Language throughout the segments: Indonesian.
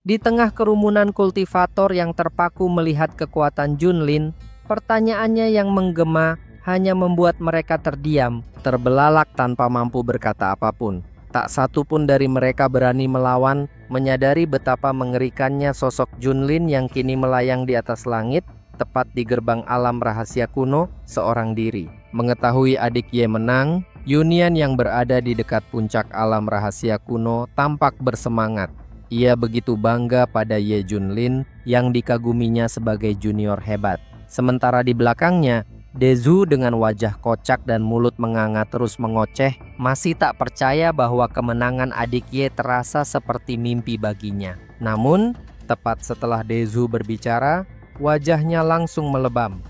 Di tengah kerumunan kultivator yang terpaku melihat kekuatan Junlin, pertanyaannya yang menggema hanya membuat mereka terdiam, terbelalak tanpa mampu berkata apapun. Tak satu pun dari mereka berani melawan, menyadari betapa mengerikannya sosok Junlin yang kini melayang di atas langit, tepat di gerbang alam rahasia kuno, seorang diri. Mengetahui adik Ye menang, Yunian yang berada di dekat puncak alam rahasia kuno tampak bersemangat. Ia begitu bangga pada Ye Junlin yang dikaguminya sebagai junior hebat. Sementara di belakangnya, Dezu dengan wajah kocak dan mulut menganga terus mengoceh, masih tak percaya bahwa kemenangan adik Ye terasa seperti mimpi baginya. Namun, tepat setelah Dezu berbicara, wajahnya langsung melebam.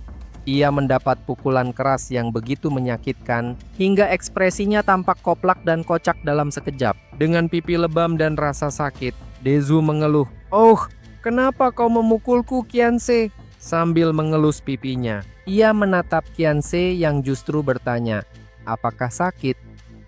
Ia mendapat pukulan keras yang begitu menyakitkan, hingga ekspresinya tampak koplak dan kocak dalam sekejap. Dengan pipi lebam dan rasa sakit, Dezu mengeluh, "Oh, kenapa kau memukulku, Qianse?" Sambil mengelus pipinya, ia menatap Qianse yang justru bertanya, "Apakah sakit?"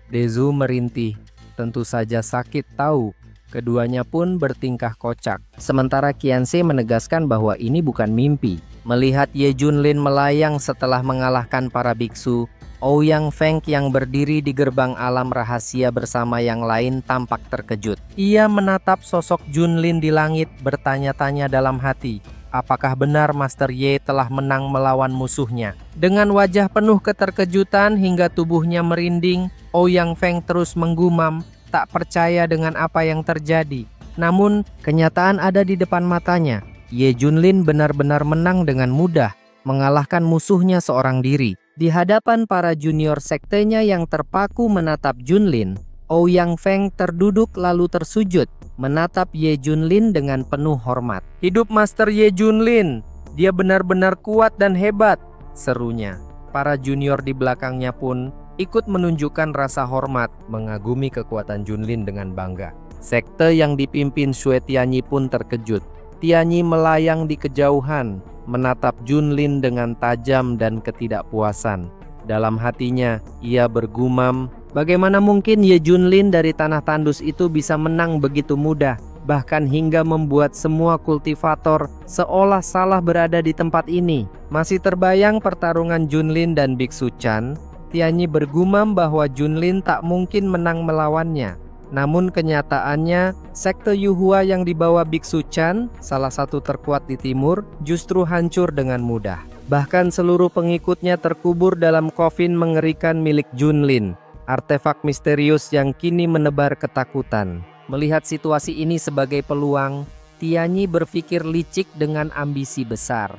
Dezu merintih, "Tentu saja sakit tahu." Keduanya pun bertingkah kocak. Sementara Qianse menegaskan bahwa ini bukan mimpi. Melihat Ye Junlin melayang setelah mengalahkan para biksu, Ouyang Feng yang berdiri di gerbang alam rahasia bersama yang lain tampak terkejut. Ia menatap sosok Junlin di langit, bertanya-tanya dalam hati, apakah benar Master Ye telah menang melawan musuhnya? Dengan wajah penuh keterkejutan hingga tubuhnya merinding, Ouyang Feng terus menggumam, tak percaya dengan apa yang terjadi. Namun, kenyataan ada di depan matanya. Ye Junlin benar-benar menang dengan mudah, mengalahkan musuhnya seorang diri. Di hadapan para junior sektenya yang terpaku menatap Junlin, Ouyang Feng terduduk lalu tersujud, menatap Ye Junlin dengan penuh hormat. "Hidup Master Ye Junlin, dia benar-benar kuat dan hebat," serunya. Para junior di belakangnya pun ikut menunjukkan rasa hormat, mengagumi kekuatan Junlin dengan bangga. Sekte yang dipimpin Xue Tianyi pun terkejut. Tianyi melayang di kejauhan, menatap Junlin dengan tajam dan ketidakpuasan. Dalam hatinya, ia bergumam, bagaimana mungkin Ye Junlin dari tanah tandus itu bisa menang begitu mudah, bahkan hingga membuat semua kultivator seolah salah berada di tempat ini. Masih terbayang pertarungan Junlin dan Biksu Chan, Tianyi bergumam bahwa Junlin tak mungkin menang melawannya. Namun kenyataannya, sekte Yuhua yang dibawa Biksu Chan, salah satu terkuat di timur, justru hancur dengan mudah. Bahkan seluruh pengikutnya terkubur dalam kofin mengerikan milik Junlin, artefak misterius yang kini menebar ketakutan. Melihat situasi ini sebagai peluang, Tianyi berpikir licik dengan ambisi besar.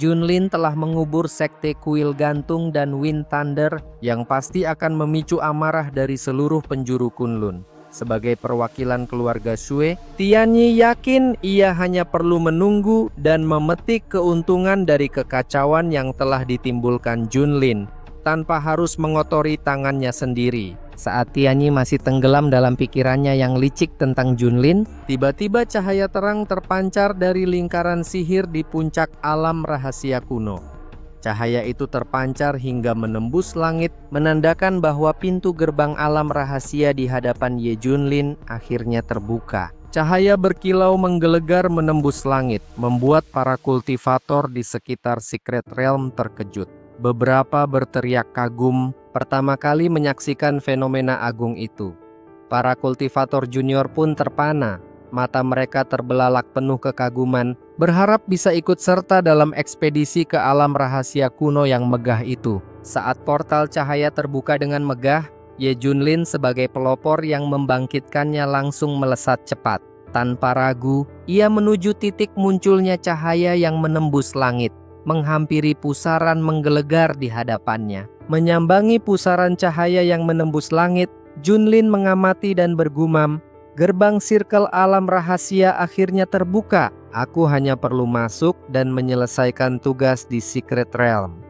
Junlin telah mengubur sekte kuil gantung dan Wind Thunder yang pasti akan memicu amarah dari seluruh penjuru Kunlun. Sebagai perwakilan keluarga Xue, Tianyi yakin ia hanya perlu menunggu dan memetik keuntungan dari kekacauan yang telah ditimbulkan Junlin, tanpa harus mengotori tangannya sendiri. Saat Tianyi masih tenggelam dalam pikirannya yang licik tentang Junlin, tiba-tiba cahaya terang terpancar dari lingkaran sihir di puncak alam rahasia kuno. Cahaya itu terpancar hingga menembus langit, menandakan bahwa pintu gerbang alam rahasia di hadapan Ye Junlin akhirnya terbuka. Cahaya berkilau menggelegar menembus langit, membuat para kultivator di sekitar Secret Realm terkejut. Beberapa berteriak kagum pertama kali menyaksikan fenomena agung itu. Para kultivator junior pun terpana, mata mereka terbelalak penuh kekaguman, berharap bisa ikut serta dalam ekspedisi ke alam rahasia kuno yang megah itu. Saat portal cahaya terbuka dengan megah, Ye Junlin sebagai pelopor yang membangkitkannya langsung melesat cepat. Tanpa ragu, ia menuju titik munculnya cahaya yang menembus langit, menghampiri pusaran menggelegar di hadapannya. Menyambangi pusaran cahaya yang menembus langit, Junlin mengamati dan bergumam, gerbang sirkel alam rahasia akhirnya terbuka. Aku hanya perlu masuk dan menyelesaikan tugas di Secret Realm.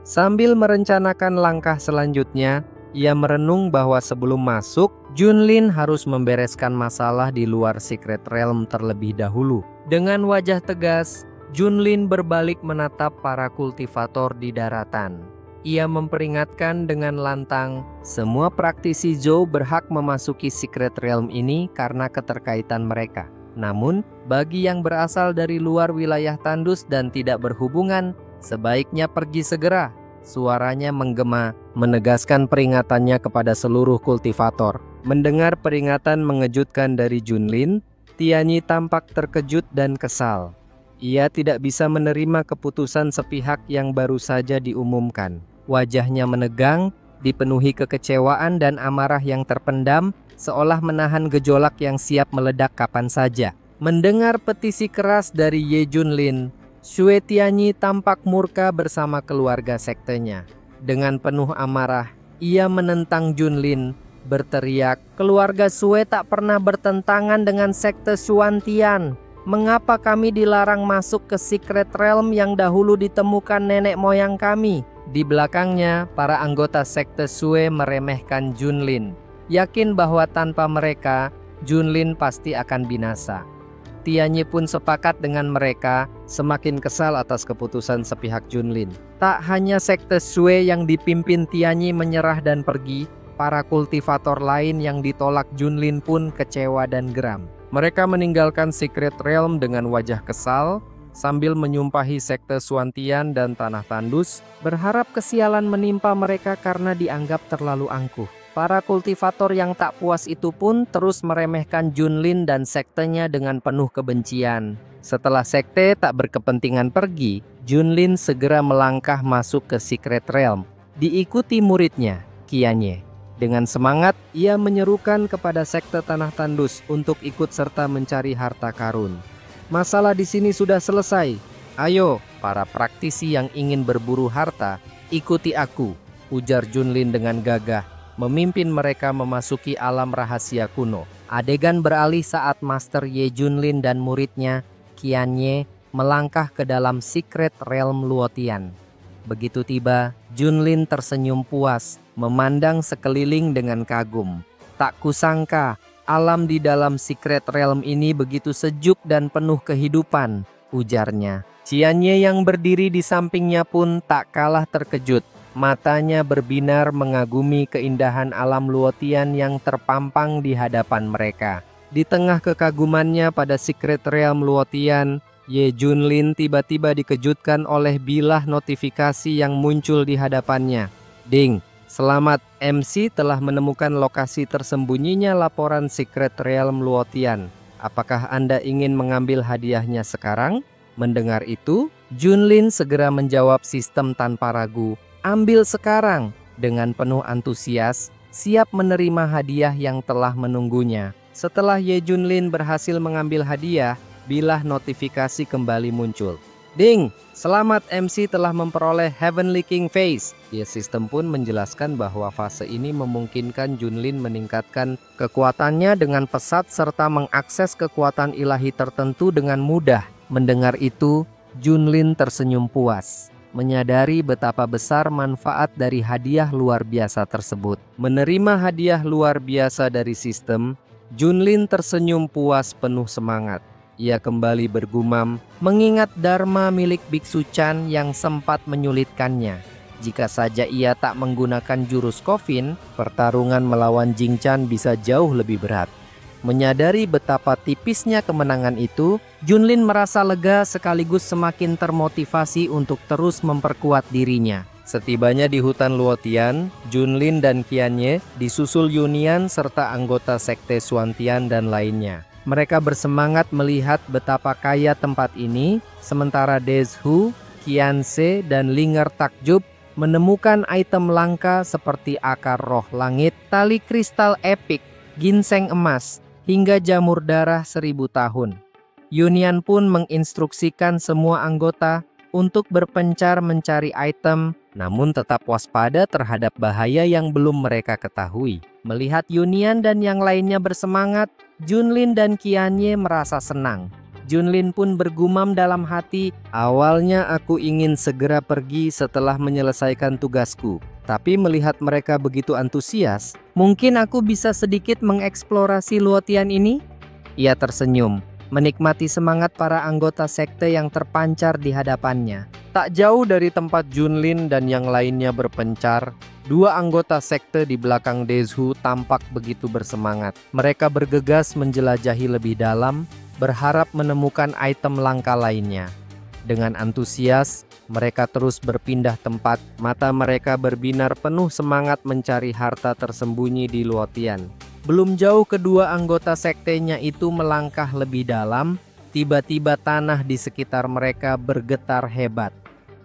Sambil merencanakan langkah selanjutnya, ia merenung bahwa sebelum masuk, Junlin harus membereskan masalah di luar Secret Realm terlebih dahulu. Dengan wajah tegas, Junlin berbalik menatap para kultivator di daratan. Ia memperingatkan dengan lantang, semua praktisi Zhou berhak memasuki Secret Realm ini karena keterkaitan mereka. Namun, bagi yang berasal dari luar wilayah tandus dan tidak berhubungan, sebaiknya pergi segera. Suaranya menggema, menegaskan peringatannya kepada seluruh kultivator. Mendengar peringatan mengejutkan dari Junlin, Tianyi tampak terkejut dan kesal. Ia tidak bisa menerima keputusan sepihak yang baru saja diumumkan. Wajahnya menegang, dipenuhi kekecewaan dan amarah yang terpendam, seolah menahan gejolak yang siap meledak kapan saja. Mendengar petisi keras dari Ye Junlin, Xue Tianyi tampak murka bersama keluarga sektenya. Dengan penuh amarah, ia menentang Junlin, berteriak, "Keluarga Xue tak pernah bertentangan dengan sekte Xuantian. Mengapa kami dilarang masuk ke Secret Realm yang dahulu ditemukan nenek moyang kami?" Di belakangnya, para anggota sekte Xue meremehkan Junlin, yakin bahwa tanpa mereka, Junlin pasti akan binasa. Tianyi pun sepakat dengan mereka, semakin kesal atas keputusan sepihak Junlin. Tak hanya sekte Xue yang dipimpin Tianyi menyerah dan pergi, para kultivator lain yang ditolak Junlin pun kecewa dan geram. Mereka meninggalkan Secret Realm dengan wajah kesal, sambil menyumpahi sekte Xuantian dan Tanah Tandus, berharap kesialan menimpa mereka karena dianggap terlalu angkuh. Para kultivator yang tak puas itu pun terus meremehkan Junlin dan sektenya dengan penuh kebencian. Setelah sekte tak berkepentingan pergi, Junlin segera melangkah masuk ke Secret Realm, diikuti muridnya, Qianye. Dengan semangat, ia menyerukan kepada sekte Tanah Tandus untuk ikut serta mencari harta karun. "Masalah di sini sudah selesai. Ayo, para praktisi yang ingin berburu harta, ikuti aku," ujar Junlin dengan gagah, memimpin mereka memasuki alam rahasia kuno. Adegan beralih saat Master Ye Junlin dan muridnya, Qianye, melangkah ke dalam Secret Realm Luotian. Begitu tiba, Junlin tersenyum puas, memandang sekeliling dengan kagum. "Tak kusangka, alam di dalam Secret Realm ini begitu sejuk dan penuh kehidupan," ujarnya. Qianye yang berdiri di sampingnya pun tak kalah terkejut. Matanya berbinar mengagumi keindahan alam Luotian yang terpampang di hadapan mereka. Di tengah kekagumannya pada Secret Realm Luotian, Ye Junlin tiba-tiba dikejutkan oleh bilah notifikasi yang muncul di hadapannya. "Ding, selamat, MC telah menemukan lokasi tersembunyinya laporan Secret Realm Luotian. Apakah Anda ingin mengambil hadiahnya sekarang?" Mendengar itu, Junlin segera menjawab sistem tanpa ragu, "Ambil sekarang." Dengan penuh antusias, siap menerima hadiah yang telah menunggunya. Setelah Ye Junlin berhasil mengambil hadiah, bilah notifikasi kembali muncul. "Ding, selamat, MC telah memperoleh Heavenly King Face." Sistem pun menjelaskan bahwa fase ini memungkinkan Junlin meningkatkan kekuatannya dengan pesat serta mengakses kekuatan ilahi tertentu dengan mudah. Mendengar itu, Junlin tersenyum puas, menyadari betapa besar manfaat dari hadiah luar biasa tersebut. Menerima hadiah luar biasa dari sistem, Junlin tersenyum puas penuh semangat. Ia kembali bergumam, mengingat dharma milik Biksu Chan yang sempat menyulitkannya. Jika saja ia tak menggunakan jurus Coffin, pertarungan melawan Jing Chan bisa jauh lebih berat. Menyadari betapa tipisnya kemenangan itu, Junlin merasa lega sekaligus semakin termotivasi untuk terus memperkuat dirinya. Setibanya di hutan Luotian, Junlin dan Qianye disusul Yunian serta anggota sekte Xuantian dan lainnya. Mereka bersemangat melihat betapa kaya tempat ini, sementara Dezhu, Qianse, dan Linger takjub menemukan item langka seperti akar roh langit, tali kristal epik, ginseng emas, hingga jamur darah 1000 tahun. Yunian pun menginstruksikan semua anggota untuk berpencar mencari item, namun tetap waspada terhadap bahaya yang belum mereka ketahui. Melihat Yunian dan yang lainnya bersemangat, Junlin dan Qianye merasa senang. Junlin pun bergumam dalam hati, "Awalnya aku ingin segera pergi setelah menyelesaikan tugasku. Tapi melihat mereka begitu antusias, mungkin aku bisa sedikit mengeksplorasi Luotian ini?" Ia tersenyum, menikmati semangat para anggota sekte yang terpancar di hadapannya. Tak jauh dari tempat Junlin dan yang lainnya berpencar, dua anggota sekte di belakang Dezhu tampak begitu bersemangat. Mereka bergegas menjelajahi lebih dalam, berharap menemukan item langka lainnya. Dengan antusias, mereka terus berpindah tempat, mata mereka berbinar penuh semangat mencari harta tersembunyi di Luotian. Belum jauh kedua anggota sektenya itu melangkah lebih dalam, tiba-tiba tanah di sekitar mereka bergetar hebat.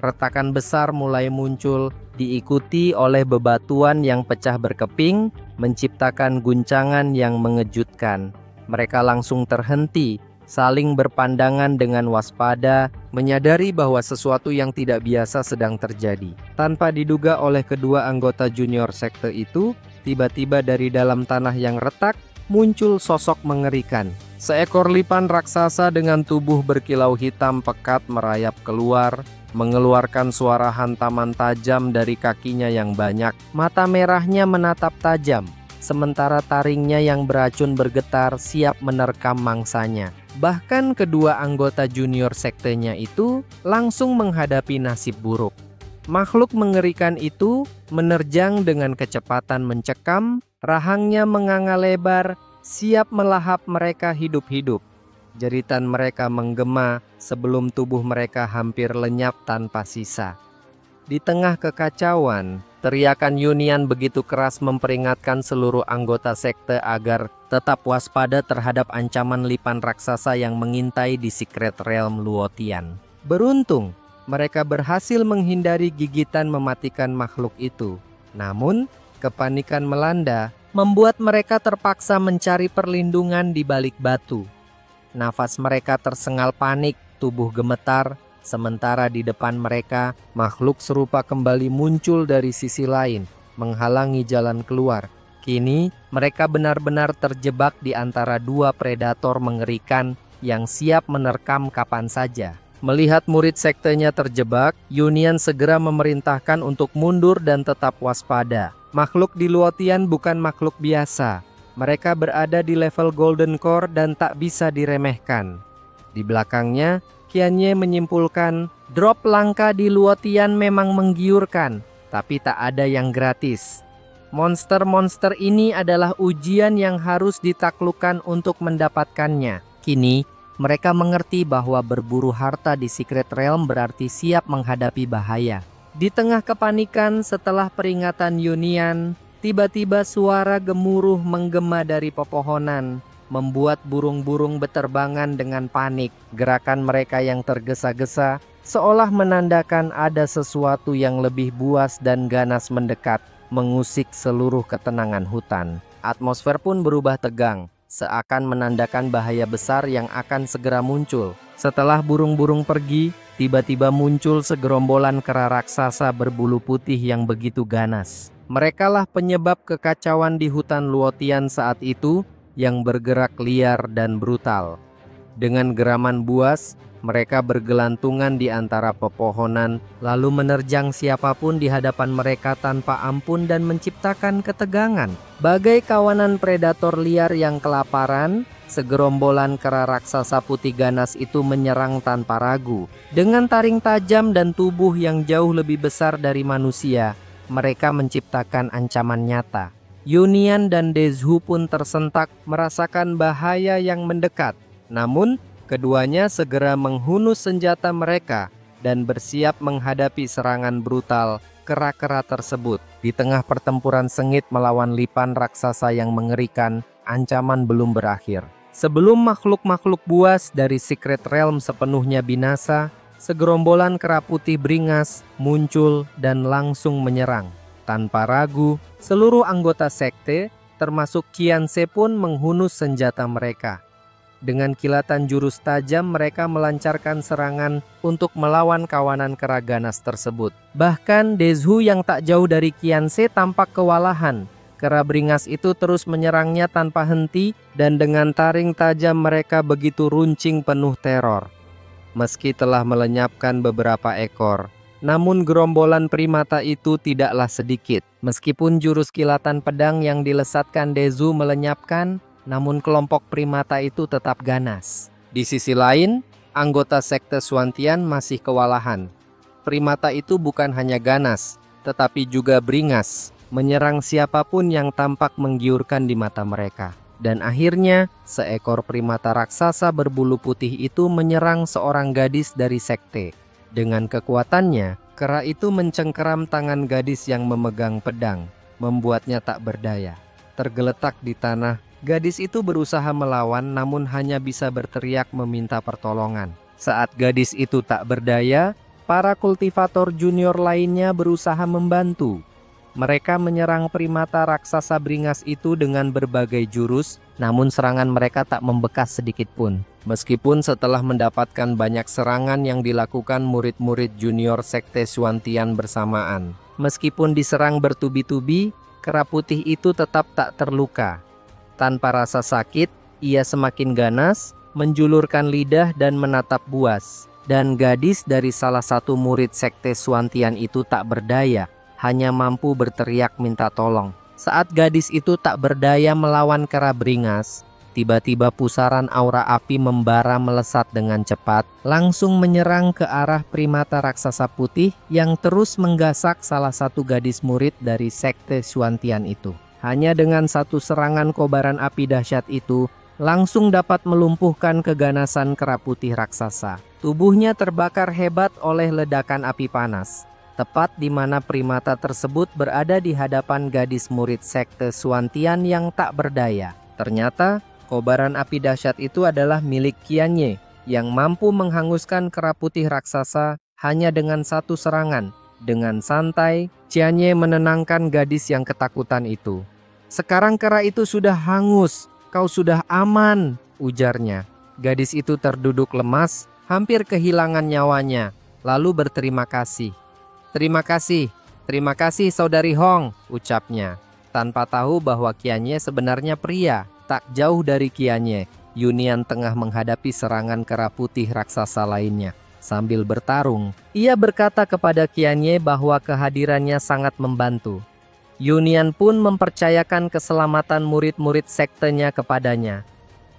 Retakan besar mulai muncul, diikuti oleh bebatuan yang pecah berkeping, menciptakan guncangan yang mengejutkan. Mereka langsung terhenti, saling berpandangan dengan waspada, menyadari bahwa sesuatu yang tidak biasa sedang terjadi. Tanpa diduga oleh kedua anggota junior sekte itu, tiba-tiba dari dalam tanah yang retak, muncul sosok mengerikan. Seekor lipan raksasa dengan tubuh berkilau hitam pekat merayap keluar, mengeluarkan suara hantaman tajam dari kakinya yang banyak. Mata merahnya menatap tajam, sementara taringnya yang beracun bergetar siap menerkam mangsanya. Bahkan kedua anggota junior sektenya itu langsung menghadapi nasib buruk. Makhluk mengerikan itu menerjang dengan kecepatan mencekam, rahangnya menganga lebar, siap melahap mereka hidup-hidup. Jeritan mereka menggema sebelum tubuh mereka hampir lenyap tanpa sisa. Di tengah kekacauan, teriakan Yunian begitu keras memperingatkan seluruh anggota sekte agar tetap waspada terhadap ancaman lipan raksasa yang mengintai di Secret Realm Luotian. Beruntung, mereka berhasil menghindari gigitan mematikan makhluk itu. Namun, kepanikan melanda, membuat mereka terpaksa mencari perlindungan di balik batu. Nafas mereka tersengal panik, tubuh gemetar, sementara di depan mereka, makhluk serupa kembali muncul dari sisi lain, menghalangi jalan keluar. Kini, mereka benar-benar terjebak di antara dua predator mengerikan yang siap menerkam kapan saja. Melihat murid sektenya terjebak, Yunian segera memerintahkan untuk mundur dan tetap waspada. Makhluk di Luotian bukan makhluk biasa. Mereka berada di level Golden Core dan tak bisa diremehkan. Di belakangnya, Qianye menyimpulkan, drop langka di Luotian memang menggiurkan, tapi tak ada yang gratis. Monster-monster ini adalah ujian yang harus ditaklukkan untuk mendapatkannya. Kini, mereka mengerti bahwa berburu harta di Secret Realm berarti siap menghadapi bahaya. Di tengah kepanikan setelah peringatan Yunian, tiba-tiba suara gemuruh menggema dari pepohonan, membuat burung-burung beterbangan dengan panik. Gerakan mereka yang tergesa-gesa seolah menandakan ada sesuatu yang lebih buas dan ganas mendekat, mengusik seluruh ketenangan hutan. Atmosfer pun berubah tegang, seakan menandakan bahaya besar yang akan segera muncul. Setelah burung-burung pergi, tiba-tiba muncul segerombolan kera raksasa berbulu putih yang begitu ganas. Merekalah penyebab kekacauan di hutan Luotian saat itu, yang bergerak liar dan brutal. Dengan geraman buas, mereka bergelantungan di antara pepohonan, lalu menerjang siapapun di hadapan mereka tanpa ampun dan menciptakan ketegangan. Bagai kawanan predator liar yang kelaparan, segerombolan kera raksasa putih ganas itu menyerang tanpa ragu. Dengan taring tajam dan tubuh yang jauh lebih besar dari manusia, mereka menciptakan ancaman nyata. Yunian dan Dezhu pun tersentak merasakan bahaya yang mendekat. Namun, keduanya segera menghunus senjata mereka dan bersiap menghadapi serangan brutal kera-kera tersebut. Di tengah pertempuran sengit melawan lipan raksasa yang mengerikan, ancaman belum berakhir. Sebelum makhluk-makhluk buas dari Secret Realm sepenuhnya binasa, segerombolan kera putih beringas muncul dan langsung menyerang. Tanpa ragu, seluruh anggota sekte, termasuk Qianse pun menghunus senjata mereka. Dengan kilatan jurus tajam mereka melancarkan serangan untuk melawan kawanan kera ganas tersebut. Bahkan Dezhu yang tak jauh dari Qianse tampak kewalahan. Kera beringas itu terus menyerangnya tanpa henti dan dengan taring tajam mereka begitu runcing penuh teror. Meski telah melenyapkan beberapa ekor, namun gerombolan primata itu tidaklah sedikit. Meskipun jurus kilatan pedang yang dilesatkan Dezhu melenyapkan, namun kelompok primata itu tetap ganas. Di sisi lain, anggota sekte Xuantian masih kewalahan. Primata itu bukan hanya ganas, tetapi juga beringas, menyerang siapapun yang tampak menggiurkan di mata mereka. Dan akhirnya, seekor primata raksasa berbulu putih itu menyerang seorang gadis dari sekte. Dengan kekuatannya, kera itu mencengkeram tangan gadis yang memegang pedang, membuatnya tak berdaya. Tergeletak di tanah, gadis itu berusaha melawan namun hanya bisa berteriak meminta pertolongan. Saat gadis itu tak berdaya, para kultivator junior lainnya berusaha membantu. Mereka menyerang primata raksasa beringas itu dengan berbagai jurus, namun serangan mereka tak membekas sedikit pun. Meskipun setelah mendapatkan banyak serangan yang dilakukan murid-murid junior sekte Xuantian bersamaan. Meskipun diserang bertubi-tubi, kera putih itu tetap tak terluka. Tanpa rasa sakit, ia semakin ganas, menjulurkan lidah dan menatap buas. Dan gadis dari salah satu murid sekte Xuantian itu tak berdaya, hanya mampu berteriak minta tolong. Saat gadis itu tak berdaya melawan kera beringas, tiba-tiba pusaran aura api membara melesat dengan cepat, langsung menyerang ke arah primata raksasa putih yang terus menggasak salah satu gadis murid dari sekte Xuantian itu. Hanya dengan satu serangan kobaran api dahsyat itu, langsung dapat melumpuhkan keganasan kera putih raksasa. Tubuhnya terbakar hebat oleh ledakan api panas. Tepat di mana primata tersebut berada di hadapan gadis murid sekte Xuantian yang tak berdaya. Ternyata, kobaran api dahsyat itu adalah milik Qianye, yang mampu menghanguskan kera putih raksasa hanya dengan satu serangan. Dengan santai, Qianye menenangkan gadis yang ketakutan itu. "Sekarang kera itu sudah hangus, kau sudah aman," ujarnya. Gadis itu terduduk lemas, hampir kehilangan nyawanya, lalu berterima kasih. Terima kasih Saudari Hong," ucapnya. Tanpa tahu bahwa Qianye sebenarnya pria. Tak jauh dari Qianye, Yunian tengah menghadapi serangan kera putih raksasa lainnya. Sambil bertarung, ia berkata kepada Qianye bahwa kehadirannya sangat membantu. Yunian pun mempercayakan keselamatan murid-murid sektenya kepadanya.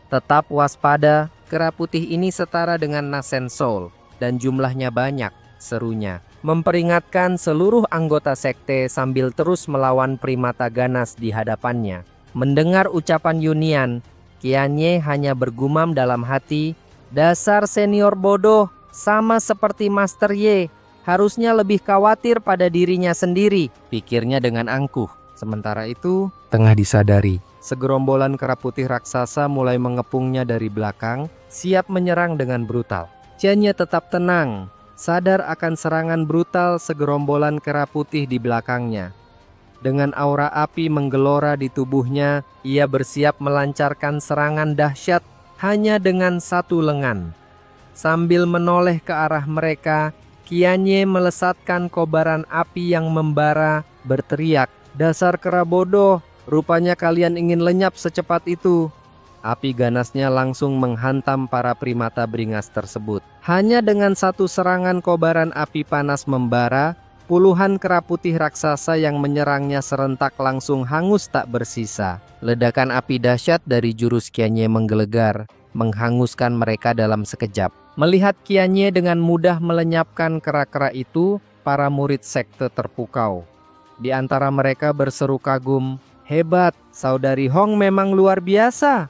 "Tetap waspada, kera putih ini setara dengan Nasen Soul, dan jumlahnya banyak," serunya, memperingatkan seluruh anggota sekte sambil terus melawan primata ganas di hadapannya. Mendengar ucapan Yunian, Qianye hanya bergumam dalam hati, "Dasar senior bodoh, sama seperti Master Ye, harusnya lebih khawatir pada dirinya sendiri," pikirnya dengan angkuh. Sementara itu, tengah disadari, segerombolan kera putih raksasa mulai mengepungnya dari belakang, siap menyerang dengan brutal. Qianye tetap tenang, sadar akan serangan brutal segerombolan kera putih di belakangnya. Dengan aura api menggelora di tubuhnya, ia bersiap melancarkan serangan dahsyat hanya dengan satu lengan. Sambil menoleh ke arah mereka, Qianye melesatkan kobaran api yang membara, berteriak, "Dasar kera bodoh, rupanya kalian ingin lenyap secepat itu." Api ganasnya langsung menghantam para primata beringas tersebut. Hanya dengan satu serangan kobaran api panas membara, puluhan kera putih raksasa yang menyerangnya serentak langsung hangus tak bersisa. Ledakan api dahsyat dari jurus Qianye menggelegar, menghanguskan mereka dalam sekejap. Melihat Qianye dengan mudah melenyapkan kera-kera itu, para murid sekte terpukau. Di antara mereka berseru kagum, "Hebat, Saudari Hong memang luar biasa."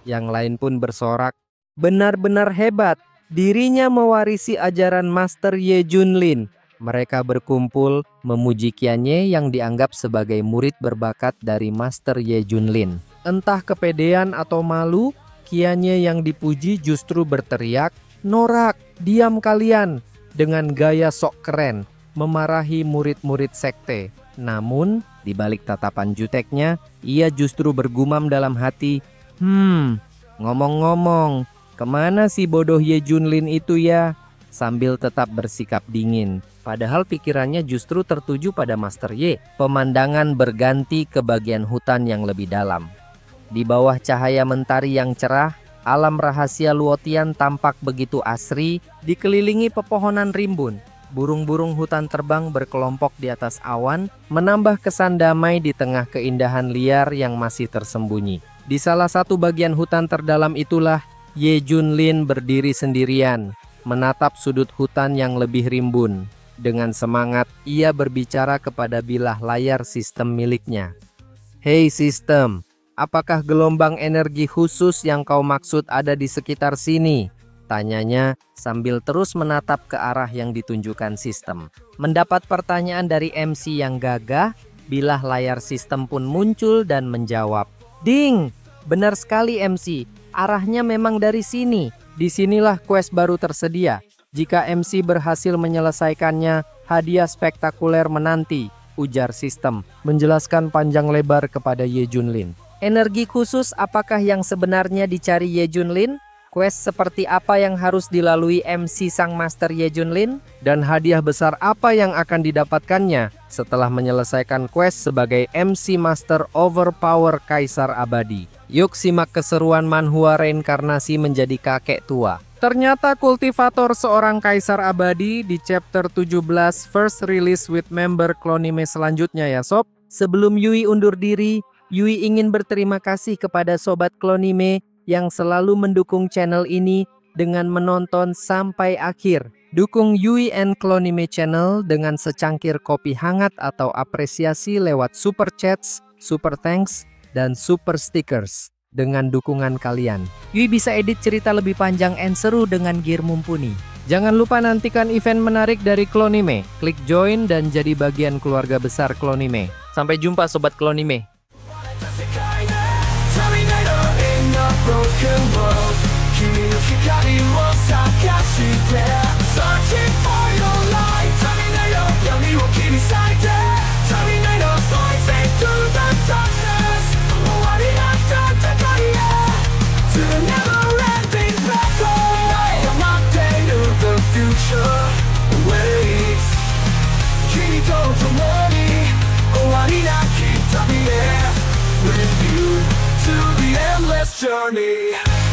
Yang lain pun bersorak, "Benar-benar hebat, dirinya mewarisi ajaran Master Ye Junlin." Mereka berkumpul memuji Qianye yang dianggap sebagai murid berbakat dari Master Ye Junlin. Entah kepedean atau malu, Qianye yang dipuji justru berteriak, "Norak, diam kalian!" dengan gaya sok keren, memarahi murid-murid sekte. Namun, di balik tatapan juteknya, ia justru bergumam dalam hati, ngomong-ngomong, kemana si bodoh Ye Junlin itu ya?" Sambil tetap bersikap dingin. Padahal pikirannya justru tertuju pada Master Ye. Pemandangan berganti ke bagian hutan yang lebih dalam. Di bawah cahaya mentari yang cerah, alam rahasia Luotian tampak begitu asri, dikelilingi pepohonan rimbun. Burung-burung hutan terbang berkelompok di atas awan, menambah kesan damai di tengah keindahan liar yang masih tersembunyi. Di salah satu bagian hutan terdalam itulah, Ye Junlin berdiri sendirian, menatap sudut hutan yang lebih rimbun. Dengan semangat, ia berbicara kepada bilah layar sistem miliknya. "Hei sistem, apakah gelombang energi khusus yang kau maksud ada di sekitar sini? Tanyanya sambil terus menatap ke arah yang ditunjukkan sistem. Mendapat pertanyaan dari MC yang gagah, bilah layar sistem pun muncul dan menjawab. Ding! Benar sekali MC, arahnya memang dari sini. Disinilah quest baru tersedia. Jika MC berhasil menyelesaikannya, hadiah spektakuler menanti, ujar sistem, menjelaskan panjang lebar kepada Ye Junlin. Energi khusus apakah yang sebenarnya dicari Ye Junlin? Quest seperti apa yang harus dilalui MC sang Master Ye Junlin? Dan hadiah besar apa yang akan didapatkannya setelah menyelesaikan quest sebagai MC Master Overpower Kaisar Abadi? Yuk simak keseruan manhwa reinkarnasi menjadi kakek tua. Ternyata kultivator seorang kaisar abadi di chapter 17 first release with member Clonime selanjutnya ya sob. Sebelum Yui undur diri, Yui ingin berterima kasih kepada sobat Clonime yang selalu mendukung channel ini dengan menonton sampai akhir. Dukung Yui and Clonime channel dengan secangkir kopi hangat atau apresiasi lewat super chats, super thanks, dan super stickers. Dengan dukungan kalian, Yui bisa edit cerita lebih panjang and seru dengan gear mumpuni. Jangan lupa nantikan event menarik dari Clonime. Klik join dan jadi bagian keluarga besar Clonime. Sampai jumpa sobat Clonime. Journey.